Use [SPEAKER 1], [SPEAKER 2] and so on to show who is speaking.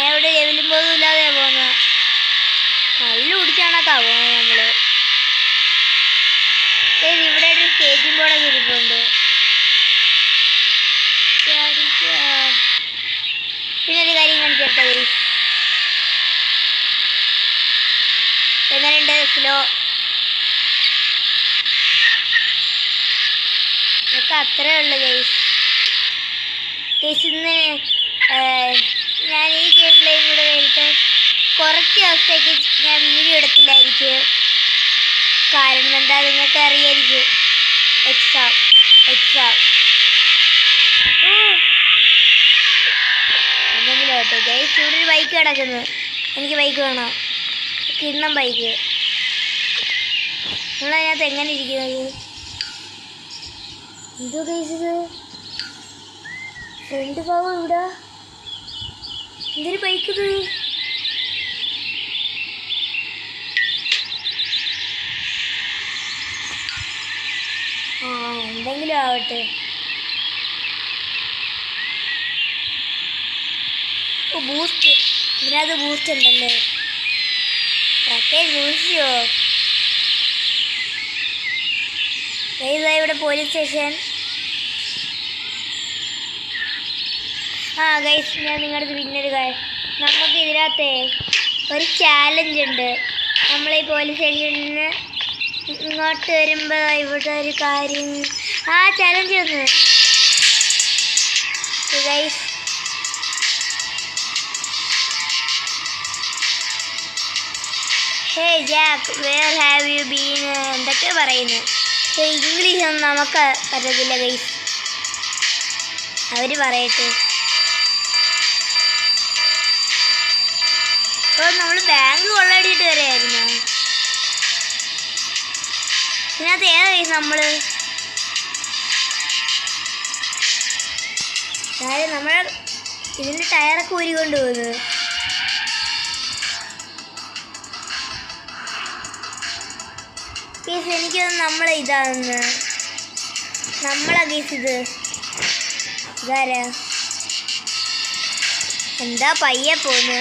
[SPEAKER 1] എവിടെ ലെവലും പോലും ഇല്ലാതെ പോകുന്ന നല്ല കുടിച്ചാണൊക്കെ പോകുന്നത് നമ്മള്. ഇവിടെ ഒരു സ്റ്റേജിംഗ് ബോർഡൊക്കെ ഇരിപ്പുണ്ട്. പിന്നെ ഒരു കാര്യം കാണിച്ചേട്ടെ ഗൈസ്. എങ്ങനെയുണ്ട് സ്ലോ? ഇതൊക്കെ അത്രേ ഉള്ളു ഗൈസ്. ഇന്ന് ഞാൻ ഈ ഗെയിം പ്ലേയും കൂടെ കഴിഞ്ഞിട്ട് കുറച്ച് ദിവസത്തേക്ക് ഞാൻ വീഡിയോ എടുത്തില്ലായിരിക്കും. കാരണം എന്താ നിങ്ങൾക്ക് അറിയായിരിക്കും, എക്സാം. എന്തെങ്കിലും ആവട്ടെ ഗൈസ്. ഇവിടെ ഒരു ബൈക്ക് കിടക്കുന്നു. എനിക്ക് ബൈക്ക് വേണം, കിണ്ണം ബൈക്ക്. നിങ്ങളതിനകത്ത് എങ്ങനെ ഇരിക്കുന്നത്? എന്തോ ഗൈസ് ഇത് ഫ്രണ്ട് ഭാഗം ഇവിടെ എന്തൊരു ബൈക്ക് ഇത്? എന്തെങ്കിലും ആവട്ടെ. ബൂസ്റ്റ്, ഇതിനകത്ത് ബൂസ്റ്റ് ഉണ്ടല്ലേ? ബൂസ്റ്റോ? ഇവിടെ പോലീസ് സ്റ്റേഷൻ. ഗൈസ്, ഞാൻ നിങ്ങളുടെ പിന്നൊരു കാര്യം, നമുക്ക് ഇതിനകത്ത് ഒരു ചാലഞ്ച് ഉണ്ട്. നമ്മളീ പോലീസ് സ്റ്റേഷനിൽ നിന്ന് ഇങ്ങോട്ട് വരുമ്പോൾ ഇവിടെ ഒരു കാര്യം. ചാലഞ്ച് വന്ന് guys. Hey Jack, where have you been? എന്തൊക്കെ പറയുന്നു. ഇംഗ്ലീഷ് ഒന്നും നമുക്ക് പറ്റത്തില്ല ഗൈസ്, അവർ പറയട്ടെ. അപ്പോൾ നമ്മൾ ബാങ്ക് കൊള്ളയടിച്ചിട്ട് വരെയായിരുന്നു. ഇതിനകത്ത് ഏതാ ഗൈസ് നമ്മൾ? നമ്മളെ ഇതിൻ്റെ ടയറൊക്കെ ഊരിക്കൊണ്ട് പോകുന്നത്. ഗൈസ് എനിക്കൊന്ന് നമ്മളെ ഇതാന്ന്, നമ്മളാ ഗൈസ് ഇത്. ഇതാരാ? എന്താ പയ്യെ പോന്ന്?